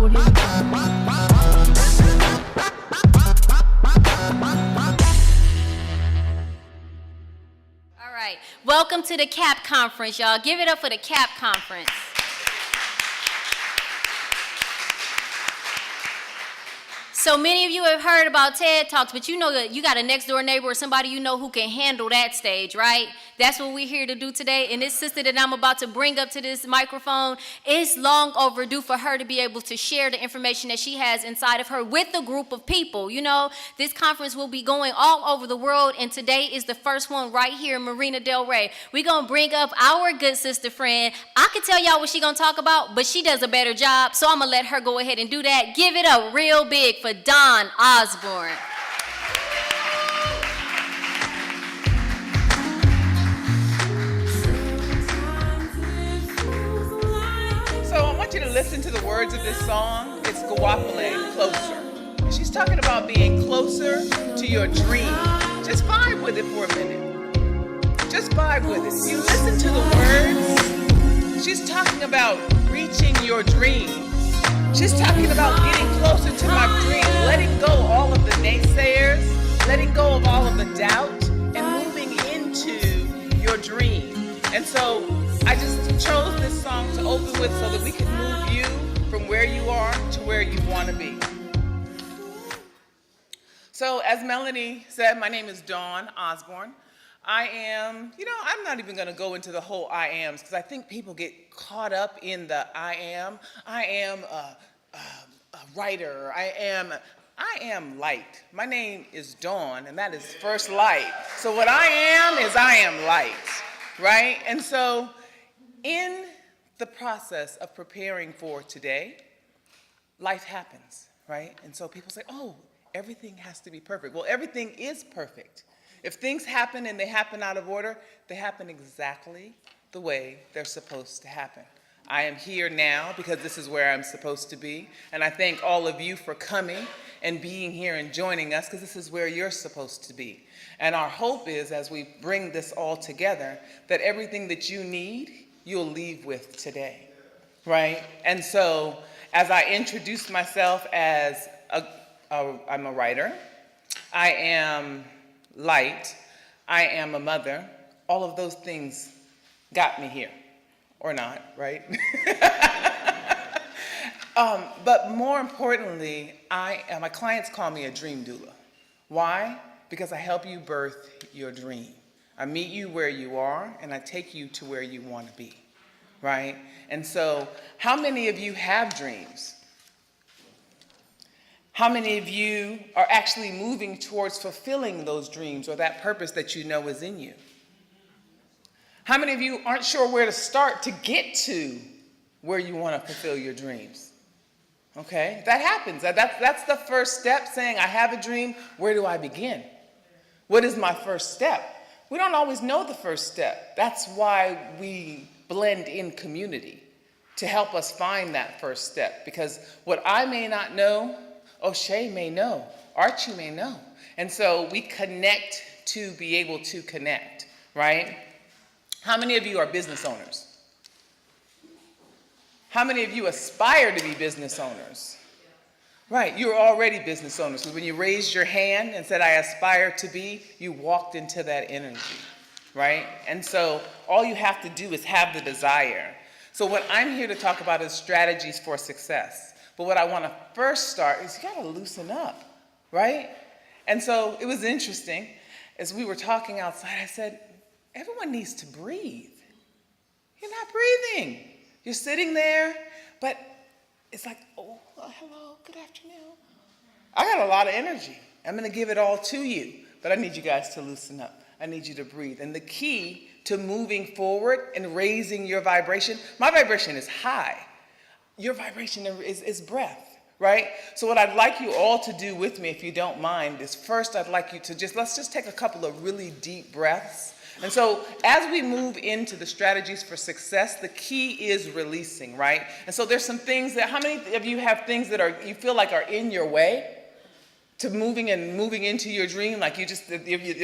Lord, here we go. All right, welcome to the CAP conference, y'all. Give it up for the CAP conference. So many of you have heard about TED Talks, but you know that you got a next door neighbor or somebody you know who can handle that stage, right? That's what we're here to do today. And this sister that I'm about to bring up to this microphone, it's long overdue for her to be able to share the information that she has inside of her with a group of people. You know, this conference will be going all over the world, and today is the first one right here in Marina Del Rey. We're going to bring up our good sister friend. I could tell y'all what she's going to talk about, but she does a better job, so I'm going to let her go ahead and do that. Give it up real big for Dawn Osborne. So I want you to listen to the words of this song. It's Guapale, Closer. She's talking about being closer to your dream. Just vibe with it for a minute. Just vibe with it. If you listen to the words, she's talking about reaching your dreams. She's talking about getting closer to my dream, letting go all of the naysayers, letting go of all of the doubt, and moving into your dream. And so I just chose this song to open with so that we can move you from where you are to where you want to be. So as Melanie said, my name is Dawn Osborne. I am, I'm not even going to go into the whole I ams because I think people get caught up in the I am a writer. I am light. My name is Dawn, and that is first light. So what I am light, right? And so in the process of preparing for today, life happens, right? And so people say, oh, everything has to be perfect. Well, everything is perfect. If things happen and they happen out of order, they happen exactly the way they're supposed to happen. I am here now because this is where I'm supposed to be. And I thank all of you for coming and being here and joining us because this is where you're supposed to be. And our hope is, as we bring this all together, that everything that you need, you'll leave with today, right? And so as I introduce myself as I'm a writer, I am light, I am a mother, all of those things got me here, or not, right? But more importantly, my clients call me a dream doula. Why? Because I help you birth your dream. I meet you where you are, and I take you to where you want to be, right? And so, how many of you have dreams? How many of you are actually moving towards fulfilling those dreams or that purpose that you know is in you? How many of you aren't sure where to start to get to where you want to fulfill your dreams? Okay, that happens. That's the first step, saying, I have a dream, where do I begin? What is my first step? We don't always know the first step. That's why we blend in community, to help us find that first step. Because what I may not know, O'Shea may know, Archie may know. And so we connect to be able to connect, right? How many of you are business owners? How many of you aspire to be business owners? Right, you're already business owners. Because when you raised your hand and said, I aspire to be, you walked into that energy, right? And so all you have to do is have the desire. So what I'm here to talk about is strategies for success. But what I want to first start is you got to loosen up, right? And so it was interesting. As we were talking outside, I said, everyone needs to breathe. You're not breathing. You're sitting there, but it's like, oh, hello, good afternoon. I got a lot of energy. I'm going to give it all to you, but I need you guys to loosen up. I need you to breathe. And the key to moving forward and raising your vibration, my vibration is high. Your vibration is breath, right? So what I'd like you all to do with me, if you don't mind, is first I'd like you to let's just take a couple of really deep breaths. And so as we move into the strategies for success, the key is releasing, right? And so there's some things that, how many of you have things that you feel like are in your way to moving into your dream, like you're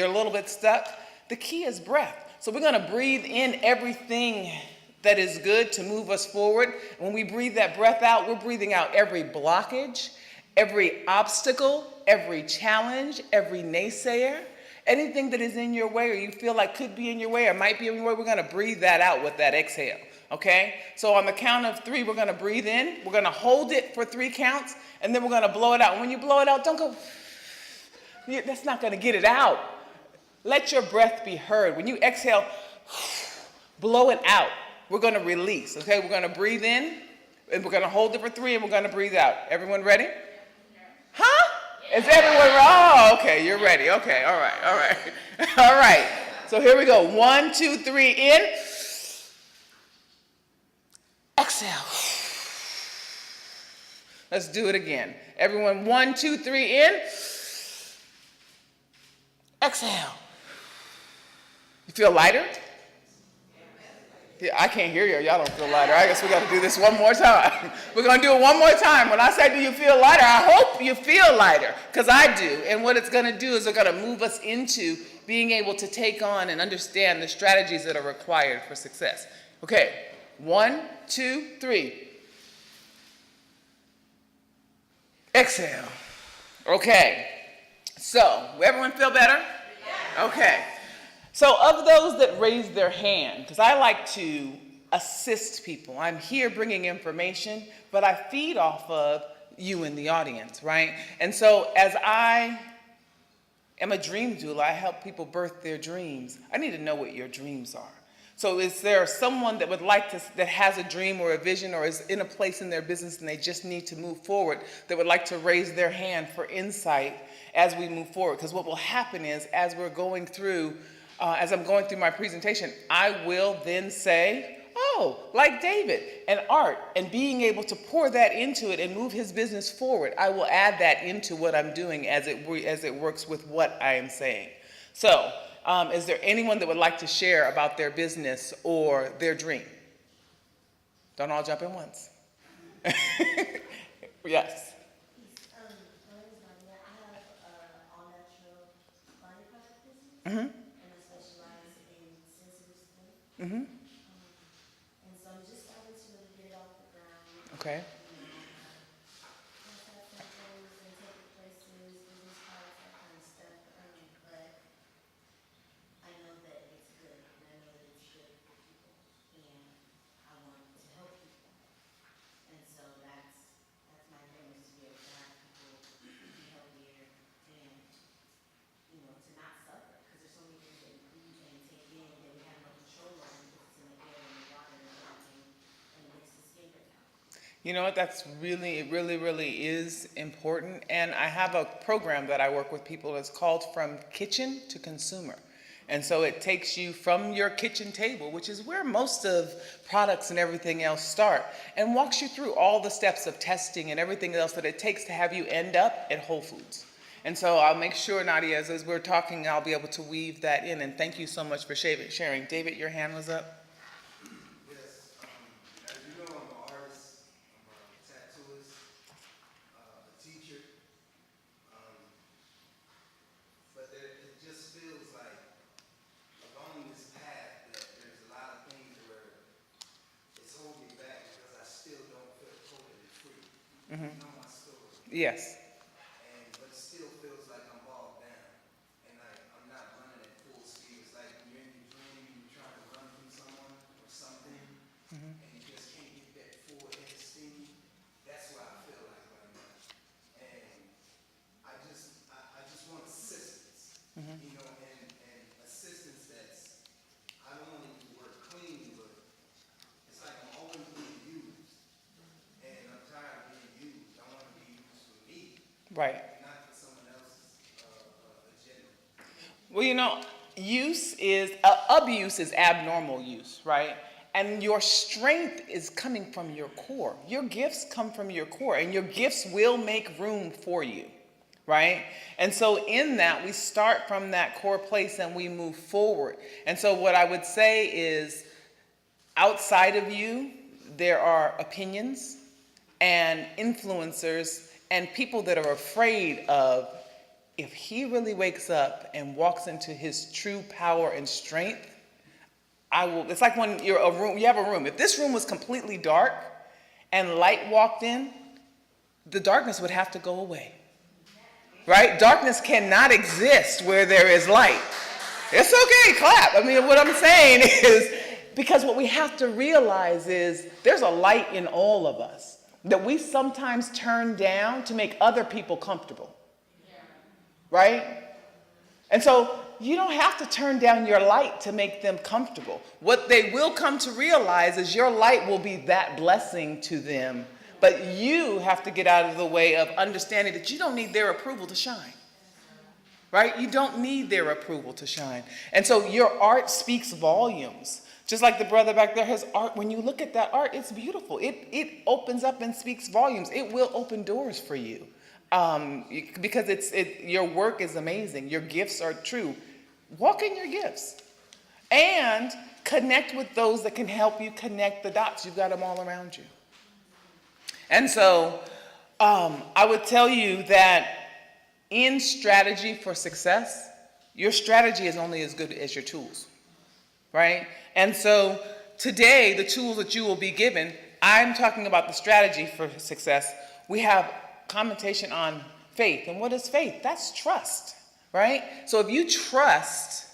a little bit stuck? The key is breath. So we're going to breathe in everything that is good to move us forward. When we breathe that breath out, we're breathing out every blockage, every obstacle, every challenge, every naysayer, anything that is in your way or you feel like could be in your way or might be in your way, we're gonna breathe that out with that exhale, okay? So on the count of 3, we're gonna breathe in, we're gonna hold it for 3 counts, and then we're gonna blow it out. And when you blow it out, don't go, that's not gonna get it out. Let your breath be heard. When you exhale, blow it out. We're gonna release, okay? We're gonna breathe in, and we're gonna hold it for 3, and we're gonna breathe out. Everyone ready? Huh? Is everyone, oh, okay, you're ready. Okay, all right, all right. All right, so here we go. 1, 2, 3, in. Exhale. Let's do it again. Everyone, 1, 2, 3, in. Exhale. You feel lighter? Yeah, I can't hear you. Y'all don't feel lighter. I guess we got to do this one more time. We're going to do it one more time. When I say, do you feel lighter? I hope you feel lighter, because I do. And what it's going to do is it's going to move us into being able to take on and understand the strategies that are required for success. Okay, 1, 2, 3. Exhale. Okay. So, everyone feel better? Okay. So of those that raised their hand, because I like to assist people, I'm here bringing information, but I feed off of you in the audience, right? And so as I am a dream doula, I help people birth their dreams. I need to know what your dreams are. So is there someone that would like to, that has a dream or a vision or is in a place in their business and they just need to move forward, that would like to raise their hand for insight as we move forward? Because what will happen is, as we're going through, as I'm going through my presentation, I will then say, oh, like David and art, and being able to pour that into it and move his business forward, I will add that into what I'm doing as it works with what I am saying. So, is there anyone that would like to share about their business or their dream? Don't all jump in once. Yes. Mm-hmm. Mm-hmm. And so I'm just starting to really get it off the ground. Okay. And take it places, business cards, that kind of stuff. But I know that it's good, and I know that it's good for people, and I want to help people. And so that's my dream, is to be able to have people be healthier and, you know, to not suffer, because there's so many things that we can take in that we have no control over, because it's in the air and the water and everything, and it makes the skin break out. You know what, that's really, it really, really is important. And I have a program that I work with people that's called From Kitchen to Consumer. And so it takes you from your kitchen table, which is where most of products and everything else start, and walks you through all the steps of testing and everything else that it takes to have you end up at Whole Foods. And so I'll make sure, Nadia, as we're talking, I'll be able to weave that in. And thank you so much for sharing. David, your hand was up. Yes, as you know, I'm an artist, I'm a tattooist, a teacher, but it just feels like along this path that there's a lot of things where it's holding me back because I still don't feel totally free. You know my story. Yes. But it still feels like I'm bogged down, and I'm not running at full speed. It's like when you're in your dream, you're trying to run from someone or something, and you just can't get that full head steam. That's what I feel like right now, and I just want assistance, you know, and assistance that's, I don't want to use the word clean, but it's like I'm always being used, and I'm tired of being used. I want to be used for me. Right. Not for someone else's agenda. Well, you know, abuse is abnormal use, right? And your strength is coming from your core. Your gifts come from your core, and your gifts will make room for you, right? And so in that, we start from that core place and we move forward. And so what I would say is, outside of you, there are opinions and influencers and people that are afraid of, if he really wakes up and walks into his true power and strength, it's like when you have a room. If this room was completely dark and light walked in, the darkness would have to go away. Right? Darkness cannot exist where there is light. It's okay, clap. I mean, what I'm saying is, because what we have to realize is there's a light in all of us that we sometimes turn down to make other people comfortable. Right? And so you don't have to turn down your light to make them comfortable. What they will come to realize is your light will be that blessing to them. But you have to get out of the way of understanding that you don't need their approval to shine. Right? You don't need their approval to shine. And so your art speaks volumes. Just like the brother back there, his art, when you look at that art, it's beautiful. It opens up and speaks volumes. It will open doors for you. Because your work is amazing. Your gifts are true. Walk in your gifts. And connect with those that can help you connect the dots. You've got them all around you. And so I would tell you that in strategy for success, your strategy is only as good as your tools, right? And so today, the tools that you will be given, I'm talking about the strategy for success. We have commentation on faith. And what is faith? That's trust, right? So if you trust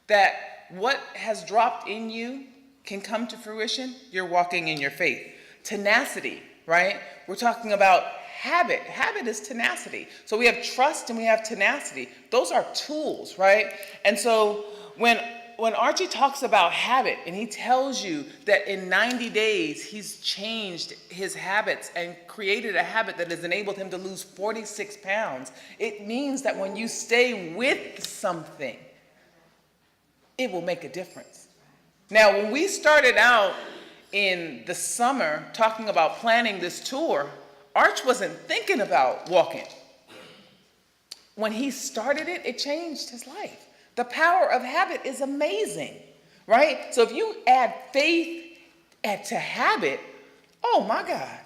that what has dropped in you can come to fruition, you're walking in your faith. Tenacity. Right? We're talking about habit. Habit is tenacity. So we have trust and we have tenacity. Those are tools, right? And so when Archie talks about habit and he tells you that in 90 days he's changed his habits and created a habit that has enabled him to lose 46 pounds, it means that when you stay with something, it will make a difference. Now, when we started out in the summer talking about planning this tour, Arch wasn't thinking about walking. When he started it, it changed his life. The power of habit is amazing, right? So if you add faith to habit, oh my God,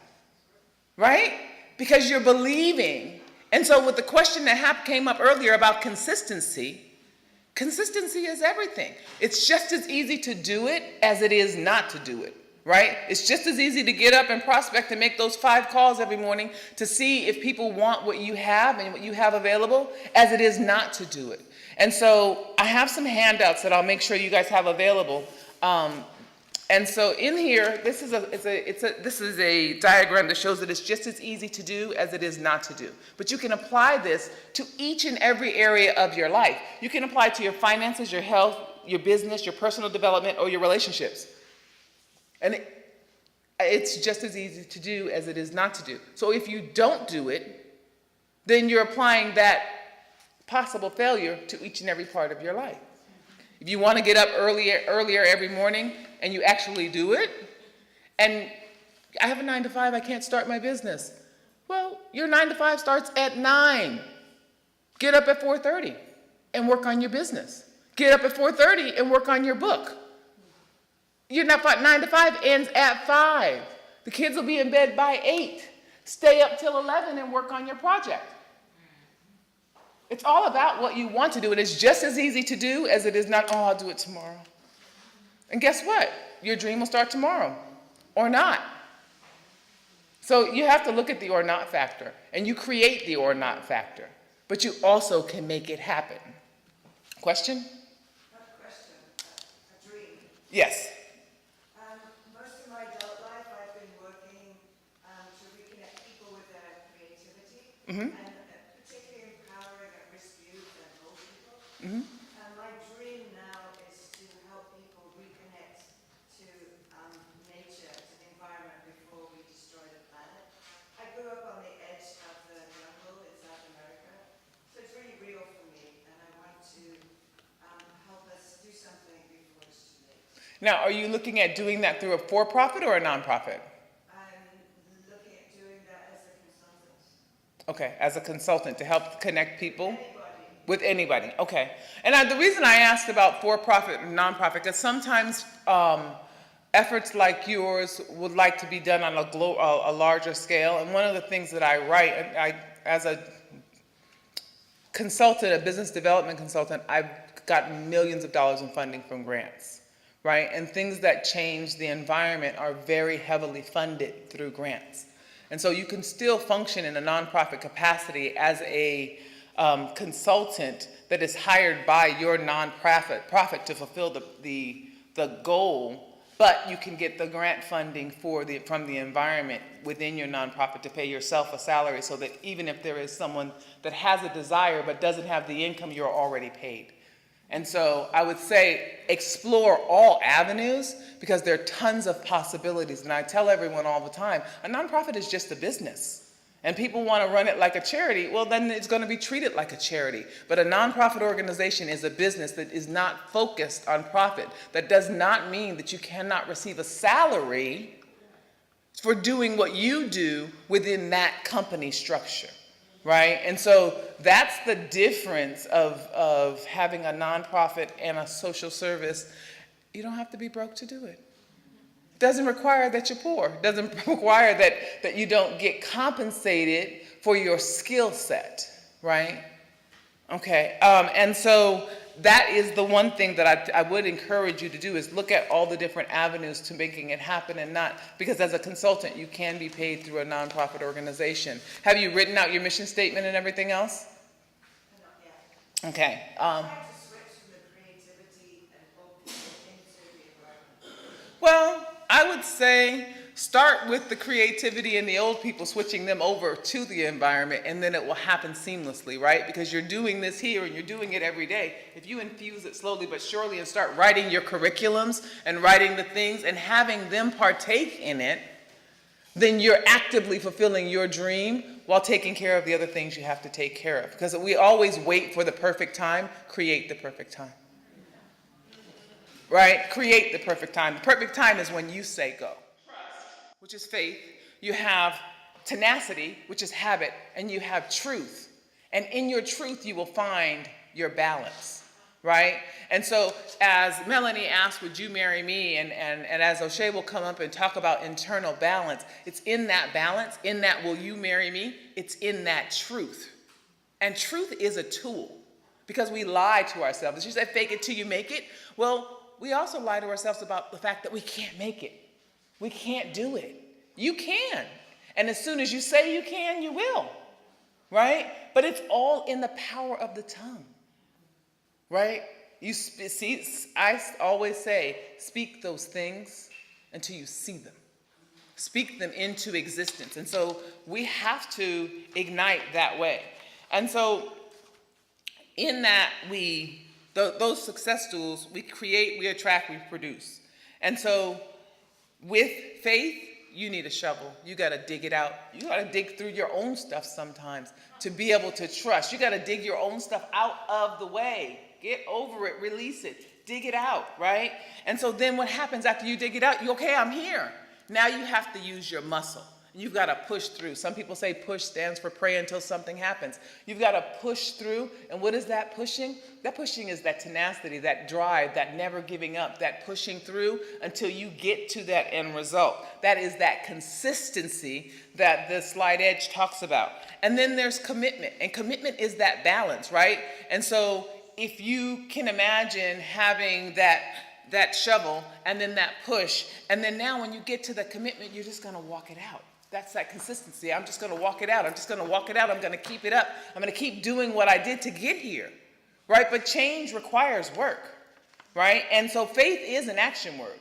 right? Because you're believing. And so with the question that came up earlier about consistency is everything. It's just as easy to do it as it is not to do it. Right? It's just as easy to get up and prospect and make those 5 calls every morning to see if people want what you have and what you have available as it is not to do it. And so I have some handouts that I'll make sure you guys have available. And so in here, this is a diagram that shows that it's just as easy to do as it is not to do. But you can apply this to each and every area of your life. You can apply it to your finances, your health, your business, your personal development, or your relationships. And it's just as easy to do as it is not to do. So if you don't do it, then you're applying that possible failure to each and every part of your life. If you want to get up earlier every morning and you actually do it, and I have a 9 to 5, I can't start my business. Well, your 9 to 5 starts at 9. Get up at 4:30 and work on your business. Get up at 4:30 and work on your book. Your 9 to 5 ends at 5. The kids will be in bed by 8. Stay up till 11 and work on your project. It's all about what you want to do. It is just as easy to do as it is not, oh, I'll do it tomorrow. And guess what? Your dream will start tomorrow or not. So you have to look at the or not factor, and you create the or not factor, but you also can make it happen. Question? Not a question, a dream. Yes. Most of my adult life, I've been working to reconnect people with their creativity, and particularly empowering at-risk youth and old people. And my dream now is to help people reconnect to nature, to the environment before we destroy the planet. I grew up on the edge of the jungle in South America, so it's really real for me, and I want to help us do something before it's too late. Now, are you looking at doing that through a for-profit or a nonprofit? I'm looking at doing that as a consultant. Okay, as a consultant to help connect people Anybody. with anybody. Okay. And the reason I asked about for-profit and nonprofit, because sometimes efforts like yours would like to be done on a larger scale. And one of the things that I write, as a consultant, a business development consultant, I've gotten millions of dollars in funding from grants, right? And things that change the environment are very heavily funded through grants. And so you can still function in a nonprofit capacity as a consultant that is hired by your nonprofit to fulfill the goal, but you can get the grant funding from the environment within your nonprofit to pay yourself a salary, so that even if there is someone that has a desire but doesn't have the income, you're already paid. And so I would say explore all avenues, because there are tons of possibilities. And I tell everyone all the time, a nonprofit is just a business. And people want to run it like a charity, well, then it's going to be treated like a charity. But a nonprofit organization is a business that is not focused on profit. That does not mean that you cannot receive a salary for doing what you do within that company structure, right? And so that's the difference of having a nonprofit and a social service. You don't have to be broke to do it. Doesn't require that you're poor. Doesn't require that you don't get compensated for your skill set, right? Okay, and so that is the one thing that I would encourage you to do, is look at all the different avenues to making it happen, and not, because as a consultant, you can be paid through a nonprofit organization. Have you written out your mission statement and everything else? Not yet. Okay. Trying to switch from the creativity and focus into the environment. Well, I would say start with the creativity and the old people, switching them over to the environment, and then it will happen seamlessly, right? Because you're doing this here and you're doing it every day. If you infuse it slowly but surely and start writing your curriculums and writing the things and having them partake in it, then you're actively fulfilling your dream while taking care of the other things you have to take care of. Because we always wait for the perfect time. Create the perfect time. Right? Create the perfect time. The perfect time is when you say go. Trust, which is faith. You have tenacity, which is habit. And you have truth. And in your truth, you will find your balance. Right? And so as Melanie asked, would you marry me? And as O'Shea will come up and talk about internal balance, it's in that balance, in that will you marry me? It's in that truth. And truth is a tool, because we lie to ourselves. She said, fake it till you make it. Well, we also lie to ourselves about the fact that we can't make it. We can't do it. You can. And as soon as you say you can, you will. Right? But it's all in the power of the tongue. Right? You see, I always say, speak those things until you see them. Speak them into existence. And so we have to ignite that way. And so in that those success tools, we create, we attract, we produce. And so with faith, you need a shovel. You got to dig it out. You got to dig through your own stuff sometimes to be able to trust. You got to dig your own stuff out of the way. Get over it, release it, dig it out, right? And so then what happens after you dig it out? Okay, I'm here. Now you have to use your muscle. You've got to push through. Some people say push stands for pray until something happens. You've got to push through. And what is that pushing? That pushing is that tenacity, that drive, that never giving up, that pushing through until you get to that end result. That is that consistency that the Slide Edge talks about. And then there's commitment. And commitment is that balance, right? And so if you can imagine having that shovel and then that push, and then now when you get to the commitment, you're just going to walk it out. That's that consistency. I'm just going to walk it out. I'm just going to walk it out. I'm going to keep it up. I'm going to keep doing what I did to get here, right? But change requires work, right? And so faith is an action word.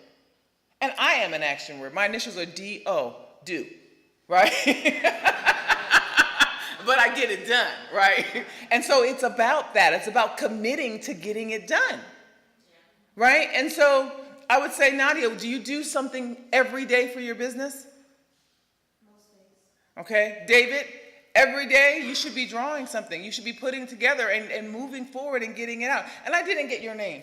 And I am an action word. My initials are D-O, do, right? But I get it done, right? And so it's about that. It's about committing to getting it done, right? And so I would say, Nadia, do you do something every day for your business? Okay, David, every day you should be drawing something. You should be putting together and moving forward and getting it out. And I didn't get your name.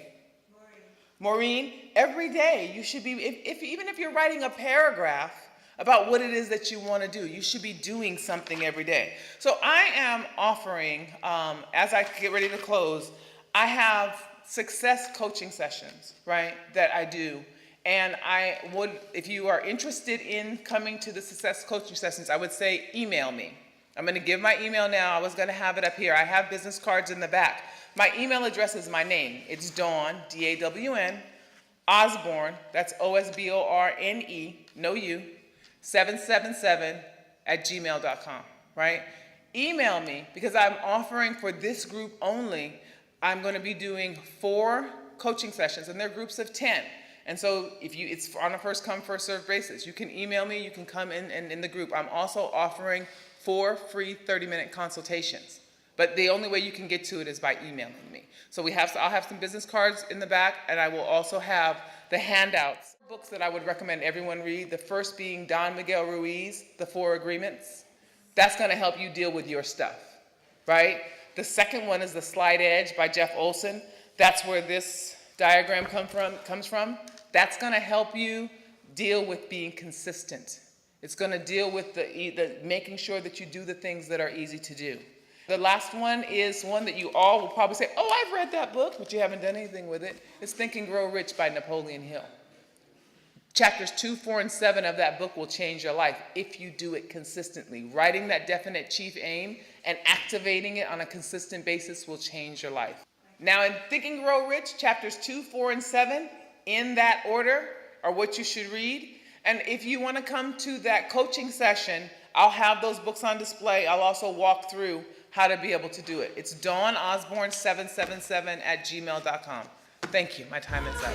Maureen, every day you should be, even if you're writing a paragraph about what it is that you want to do, you should be doing something every day. So I am offering, as I get ready to close, I have success coaching sessions, right, that I do. And I would, if you are interested in coming to the success coaching sessions, I would say email me. I'm going to give my email now. I was going to have it up here. I have business cards in the back. My email address is my name. It's Dawn, D-A-W-N, Osborne, that's Osborne, no U, 777@gmail.com, right? Email me, because I'm offering for this group only, I'm going to be doing 4 coaching sessions, and they're groups of 10. And so it's on a first come, first served basis. You can email me, you can come in the group. I'm also offering 4 free 30-minute consultations. But the only way you can get to it is by emailing me. So I'll have some business cards in the back, and I will also have the handouts. Books that I would recommend everyone read, the first being Don Miguel Ruiz, The 4 Agreements. That's going to help you deal with your stuff, right? The second one is The Slight Edge by Jeff Olson. That's where this diagram comes from. That's going to help you deal with being consistent. It's going to deal with the making sure that you do the things that are easy to do. The last one is one that you all will probably say, oh, I've read that book, but you haven't done anything with it. It's Think and Grow Rich by Napoleon Hill. Chapters 2, 4, and 7 of that book will change your life if you do it consistently. Writing that definite chief aim and activating it on a consistent basis will change your life. Now in Think and Grow Rich, chapters 2, 4, and 7, in that order, are what you should read. And if you want to come to that coaching session, I'll have those books on display. I'll also walk through how to be able to do it. It's DawnOsborne777@gmail.com. Thank you. My time is up.